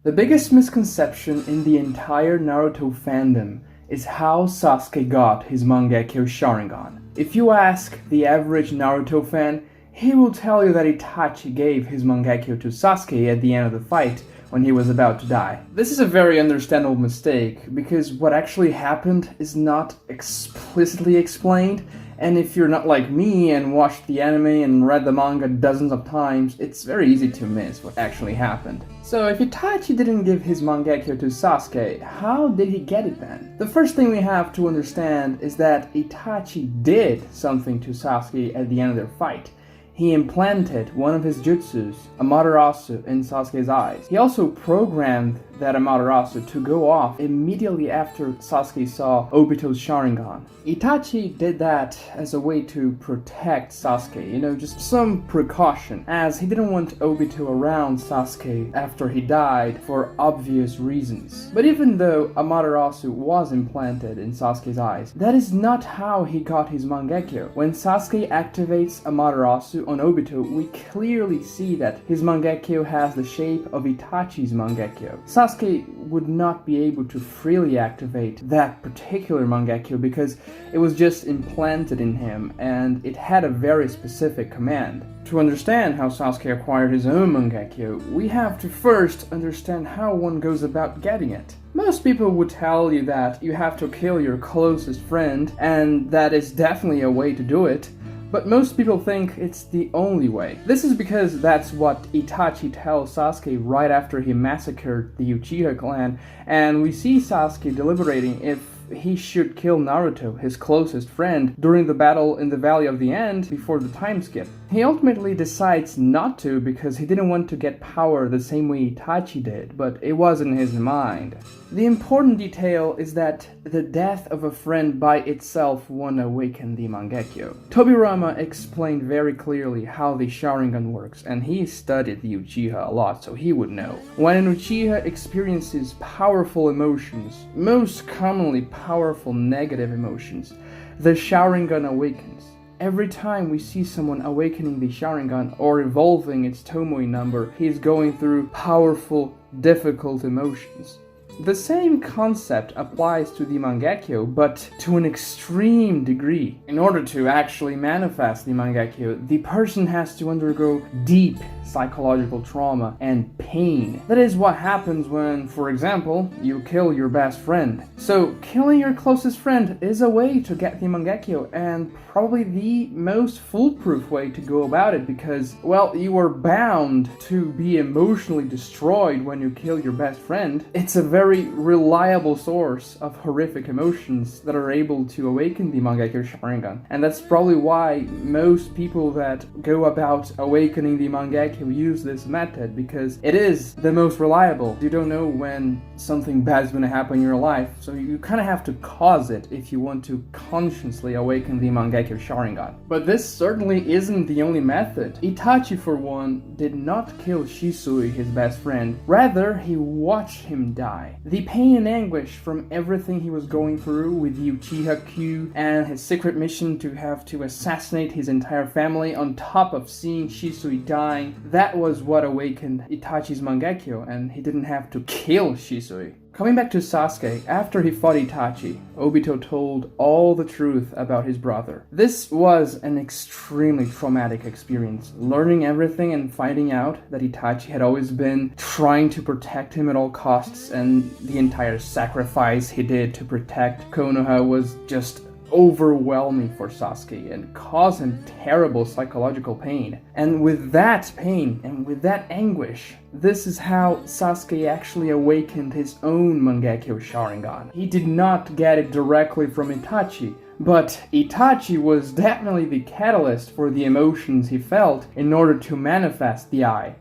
The biggest misconception in the entire Naruto fandom is how Sasuke got his Mangekyou Sharingan. If you ask the average Naruto fan, he will tell you that Itachi gave his Mangekyou to Sasuke at the end of the fight when he was about to die. This is a very understandable mistake, because what actually happened is not explicitly explained, and if you're not like me and watched the anime and read the manga dozens of times, it's very easy to miss what actually happened. So if Itachi didn't give his Mangekyou to Sasuke, how did he get it then? The first thing we have to understand is that Itachi did something to Sasuke at the end of their fight. He implanted one of his jutsus, Amaterasu, in Sasuke's eyes. He also programmed that Amaterasu to go off immediately after Sasuke saw Obito's Sharingan. Itachi did that as a way to protect Sasuke, just some precaution, as he didn't want Obito around Sasuke after he died for obvious reasons. But even though Amaterasu was implanted in Sasuke's eyes, that is not how he got his Mangekyou. When Sasuke activates Amaterasu on Obito, we clearly see that his Mangekyou has the shape of Itachi's Mangekyou. Sasuke would not be able to freely activate that particular Mangekyou because it was just implanted in him and it had a very specific command. To understand how Sasuke acquired his own Mangekyou, we have to first understand how one goes about getting it. Most people would tell you that you have to kill your closest friend, and that is definitely a way to do it. But most people think it's the only way. This is because that's what Itachi tells Sasuke right after he massacred the Uchiha clan, and we see Sasuke deliberating if he should kill Naruto, his closest friend, during the battle in the Valley of the End before the time skip. He ultimately decides not to because he didn't want to get power the same way Itachi did, but it was in his mind. The important detail is that the death of a friend by itself won't awaken the Mangekyou. Tobirama explained very clearly how the Sharingan works, and he studied the Uchiha a lot, so he would know. When an Uchiha experiences powerful emotions, most commonly powerful negative emotions, the Sharingan awakens. Every time we see someone awakening the Sharingan or evolving its Tomoe number, he is going through powerful, difficult emotions. The same concept applies to the Mangekyou, but to an extreme degree. In order to actually manifest the Mangekyou, the person has to undergo deep psychological trauma and pain. That is what happens when, for example, you kill your best friend. So, killing your closest friend is a way to get the Mangekyou, and probably the most foolproof way to go about it because, well, you are bound to be emotionally destroyed when you kill your best friend. It's a very reliable source of horrific emotions that are able to awaken the Mangekyou Sharingan. And that's probably why most people that go about awakening the Mangekyou use this method, because it is the most reliable. You don't know when something bad is going to happen in your life, so you kind of have to cause it if you want to consciously awaken the Mangekyou Sharingan. But this certainly isn't the only method. Itachi, for one, did not kill Shisui, his best friend. Rather, he watched him die. The pain and anguish from everything he was going through with the Uchiha Q and his secret mission to have to assassinate his entire family on top of seeing Shisui dying, that was what awakened Itachi's Mangekyou, and he didn't have to kill Shisui. Coming back to Sasuke, after he fought Itachi, Obito told all the truth about his brother. This was an extremely traumatic experience, learning everything and finding out that Itachi had always been trying to protect him at all costs, and the entire sacrifice he did to protect Konoha was just overwhelming for Sasuke and caused him terrible psychological pain. And with that pain and with that anguish, this is how Sasuke actually awakened his own Mangekyou Sharingan. He did not get it directly from Itachi, but Itachi was definitely the catalyst for the emotions he felt in order to manifest the eye.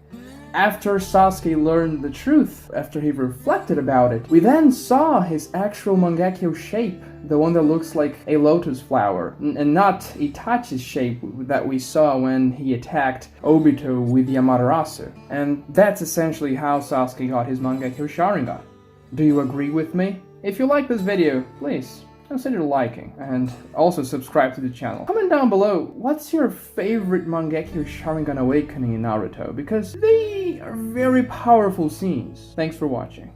After Sasuke learned the truth, after he reflected about it, we then saw his actual Mangekyou shape, the one that looks like a lotus flower, and not Itachi's shape that we saw when he attacked Obito with the Amaterasu. And that's essentially how Sasuke got his Mangekyou Sharingan. Do you agree with me? If you like this video, please consider liking, and also subscribe to the channel. Comment down below, what's your favorite Mangekyou Sharingan awakening in Naruto, because they are very powerful scenes. Thanks for watching.